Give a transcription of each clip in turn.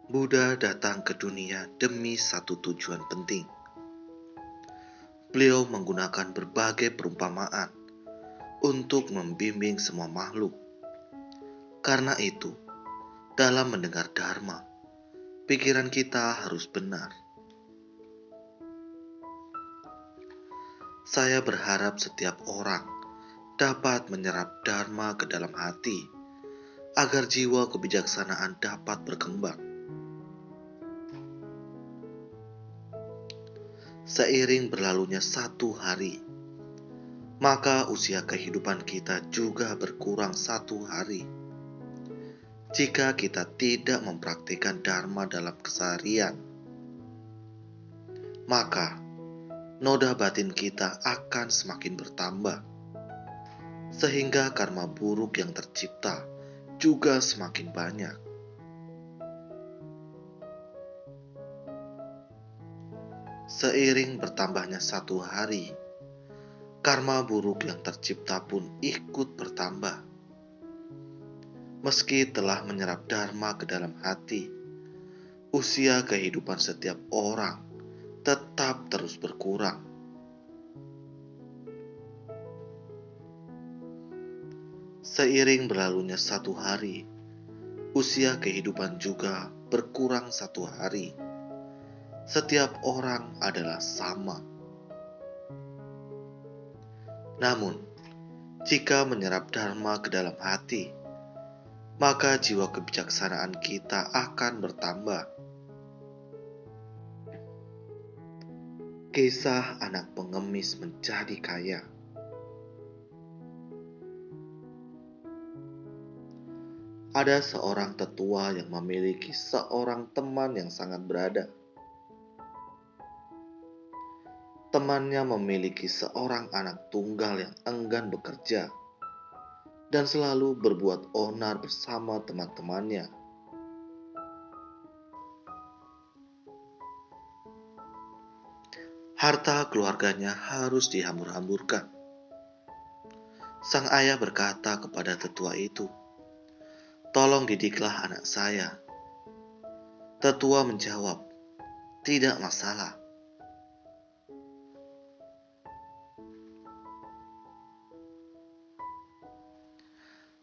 Buddha datang ke dunia demi satu tujuan penting. Beliau menggunakan berbagai perumpamaan untuk membimbing semua makhluk. Karena itu, dalam mendengar Dharma, pikiran kita harus benar. Saya berharap setiap orang dapat menyerap Dharma ke dalam hati, agar jiwa kebijaksanaan dapat berkembang. Seiring berlalunya satu hari, maka usia kehidupan kita juga berkurang satu hari. Jika kita tidak mempraktikkan Dharma dalam keseharian, maka noda batin kita akan semakin bertambah, sehingga karma buruk yang tercipta juga semakin banyak. Seiring bertambahnya satu hari, karma buruk yang tercipta pun ikut bertambah. Meski telah menyerap Dharma ke dalam hati, usia kehidupan setiap orang tetap terus berkurang. Seiring berlalunya satu hari, usia kehidupan juga berkurang satu hari. Setiap orang adalah sama. Namun, jika menyerap Dharma ke dalam hati, maka jiwa kebijaksanaan kita akan bertambah. Kisah anak pengemis menjadi kaya. Ada seorang tetua yang memiliki seorang teman yang sangat berada. Temannya memiliki seorang anak tunggal yang enggan bekerja dan selalu berbuat onar bersama teman-temannya. Harta keluarganya harus dihambur-hamburkan. Sang ayah berkata kepada tetua itu, "Tolong didiklah anak saya." Tetua menjawab, "Tidak masalah."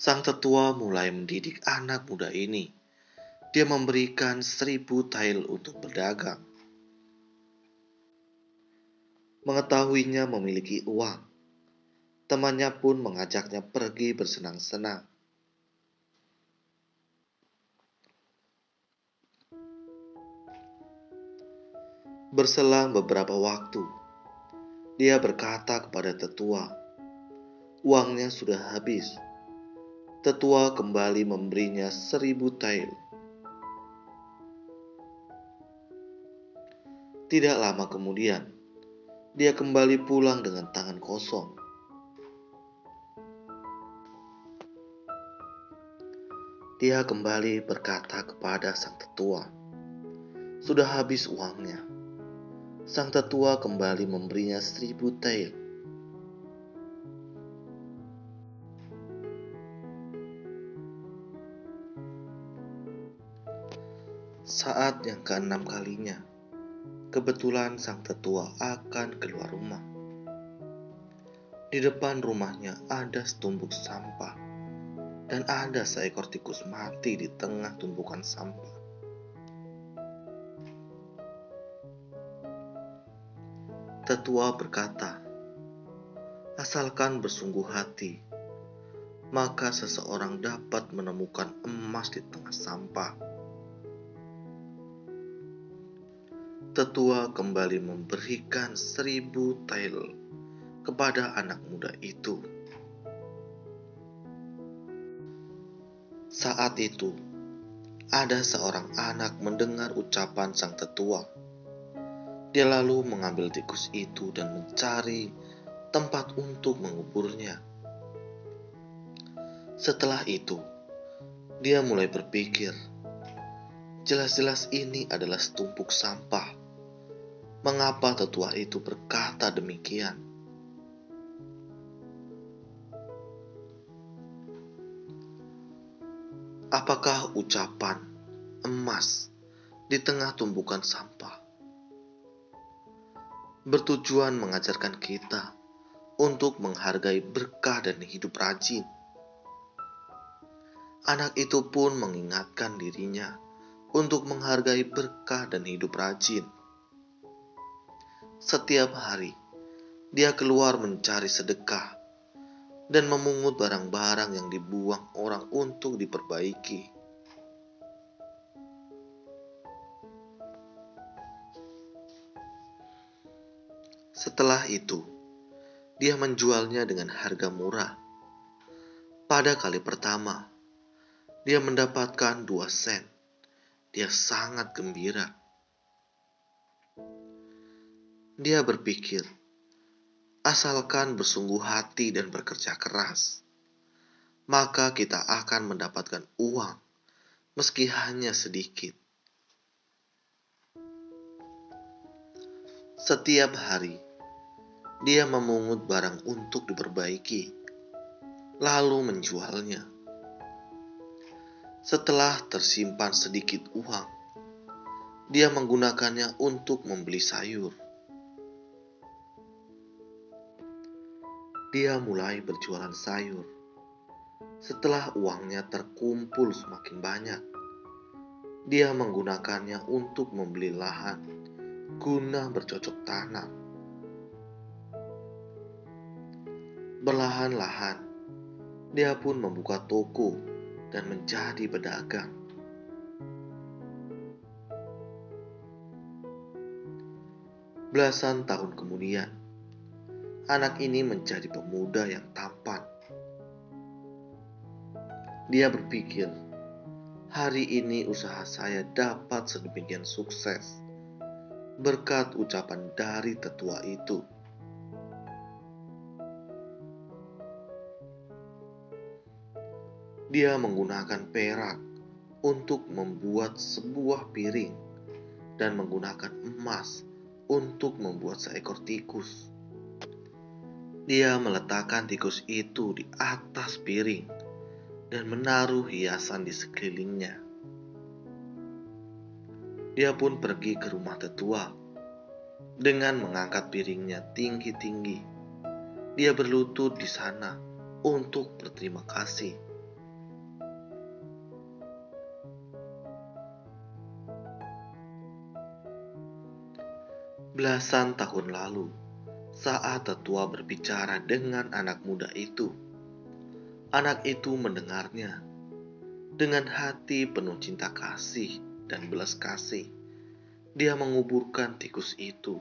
Sang tetua mulai mendidik anak muda ini. Dia memberikan 1.000 tael untuk berdagang. Mengetahuinya memiliki uang, temannya pun mengajaknya pergi bersenang-senang. Berselang beberapa waktu, dia berkata kepada tetua, uangnya sudah habis. Tetua kembali memberinya 1.000 tael. Tidak lama kemudian, dia kembali pulang dengan tangan kosong. Dia kembali berkata kepada sang tetua, "Sudah habis uangnya." Sang tetua kembali memberinya 1.000 tael. Saat yang ke-6 kalinya, kebetulan sang tetua akan keluar rumah. Di depan rumahnya ada setumpuk sampah dan ada seekor tikus mati di tengah tumpukan sampah. Tetua berkata, "Asalkan bersungguh hati, maka seseorang dapat menemukan emas di tengah sampah." Tetua kembali memberikan 1.000 tael kepada anak muda itu. Saat itu, ada seorang anak mendengar ucapan sang tetua. Dia lalu mengambil tikus itu dan mencari tempat untuk menguburnya. Setelah itu, dia mulai berpikir, jelas-jelas ini adalah setumpuk sampah. Mengapa tetua itu berkata demikian? Apakah ucapan emas di tengah tumpukan sampah, bertujuan mengajarkan kita untuk menghargai berkah dan hidup rajin. Anak itu pun mengingatkan dirinya untuk menghargai berkah dan hidup rajin. Setiap hari, dia keluar mencari sedekah dan memungut barang-barang yang dibuang orang untuk diperbaiki. Setelah itu, dia menjualnya dengan harga murah. Pada kali pertama, dia mendapatkan 2 sen. Dia sangat gembira. Dia berpikir, asalkan bersungguh hati dan bekerja keras, maka kita akan mendapatkan uang meski hanya sedikit. Setiap hari, dia memungut barang untuk diperbaiki, lalu menjualnya. Setelah tersimpan sedikit uang, dia menggunakannya untuk membeli sayur. Dia mulai berjualan sayur. Setelah uangnya terkumpul semakin banyak, dia menggunakannya untuk membeli lahan guna bercocok tanam. Perlahan-lahan, dia pun membuka toko dan menjadi pedagang. Belasan tahun kemudian, anak ini menjadi pemuda yang tampan. Dia berpikir, hari ini usaha saya dapat sedemikian sukses berkat ucapan dari tetua itu. Dia menggunakan perak untuk membuat sebuah piring dan menggunakan emas untuk membuat seekor tikus. Dia meletakkan tikus itu di atas piring dan menaruh hiasan di sekelilingnya. Dia pun pergi ke rumah tetua dengan mengangkat piringnya tinggi-tinggi. Dia berlutut di sana untuk berterima kasih. Belasan tahun lalu, saat tetua berbicara dengan anak muda itu, anak itu mendengarnya dengan hati penuh cinta kasih dan belas kasih. Dia menguburkan tikus itu.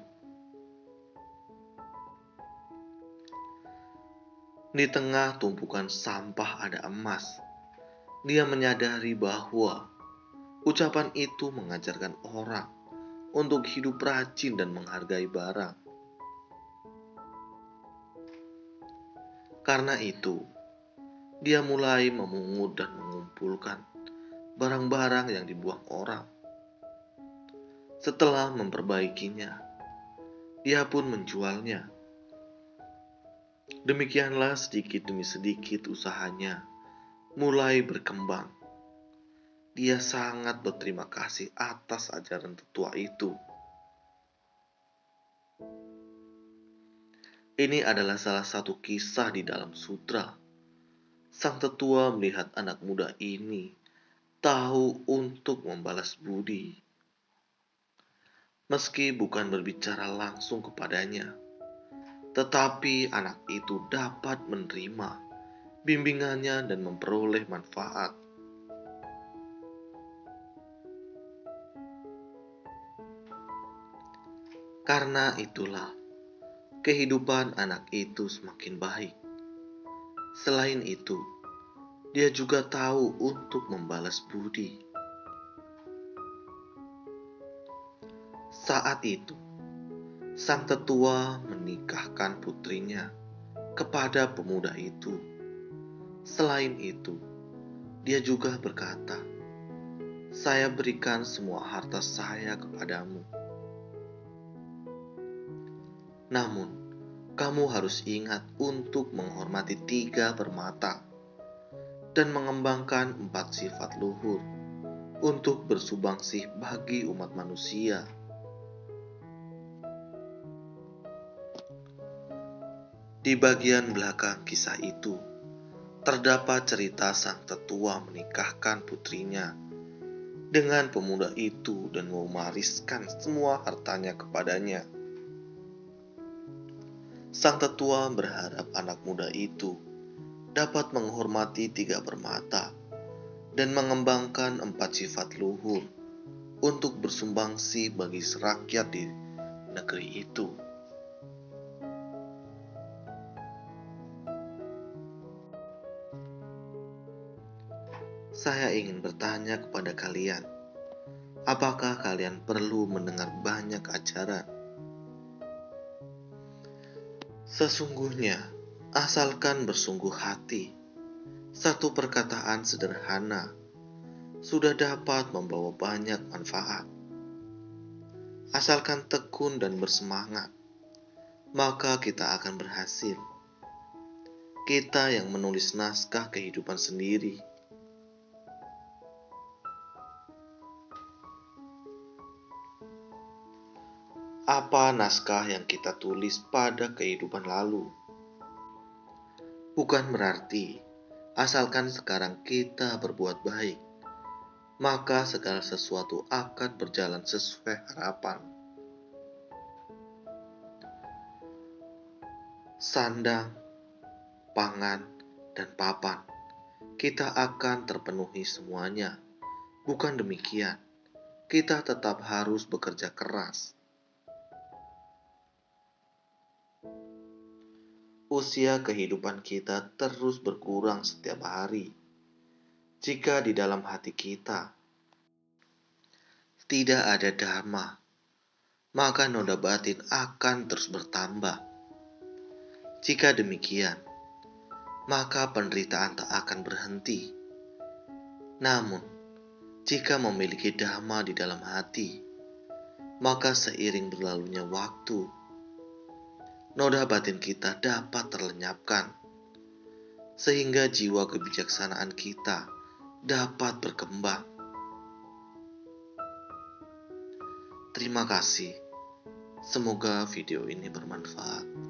Di tengah tumpukan sampah ada emas. Dia menyadari bahwa ucapan itu mengajarkan orang untuk hidup rajin dan menghargai barang. Karena itu, dia mulai memungut dan mengumpulkan barang-barang yang dibuang orang. Setelah memperbaikinya, dia pun menjualnya. Demikianlah sedikit demi sedikit usahanya mulai berkembang. Dia sangat berterima kasih atas ajaran tetua itu. Ini adalah salah satu kisah di dalam sutra. Sang tetua melihat anak muda ini tahu untuk membalas budi. Meski bukan berbicara langsung kepadanya, tetapi anak itu dapat menerima bimbingannya dan memperoleh manfaat. Karena itulah, kehidupan anak itu semakin baik. Selain itu, dia juga tahu untuk membalas budi. Saat itu, sang tetua menikahkan putrinya kepada pemuda itu. Selain itu, dia juga berkata, "Saya berikan semua harta saya kepadamu. Namun, kamu harus ingat untuk menghormati 3 permata dan mengembangkan 4 sifat luhur, untuk bersumbangsi bagi umat manusia. Di bagian belakang kisah itu, terdapat cerita sang tetua menikahkan putrinya dengan pemuda itu dan mewariskan semua hartanya kepadanya. Sang tetua berharap anak muda itu dapat menghormati tiga permata dan mengembangkan 4 sifat luhur untuk bersumbangsi bagi rakyat di negeri itu. Saya ingin bertanya kepada kalian, apakah kalian perlu mendengar banyak ajaran? Sesungguhnya, asalkan bersungguh hati, satu perkataan sederhana sudah dapat membawa banyak manfaat. Asalkan tekun dan bersemangat, maka kita akan berhasil. Kita yang menulis naskah kehidupan sendiri. Apa naskah yang kita tulis pada kehidupan lalu? Bukan berarti asalkan sekarang kita berbuat baik, maka segala sesuatu akan berjalan sesuai harapan. Sandang, pangan, dan papan, kita akan terpenuhi semuanya. Bukan demikian, kita tetap harus bekerja keras. Usia kehidupan kita terus berkurang setiap hari. Jika di dalam hati kita tidak ada dharma, maka noda batin akan terus bertambah. Jika demikian, maka penderitaan tak akan berhenti. Namun, jika memiliki dhamma di dalam hati, maka seiring berlalunya waktu, noda batin kita dapat terlenyapkan, sehingga jiwa kebijaksanaan kita dapat berkembang. Terima kasih. Semoga video ini bermanfaat.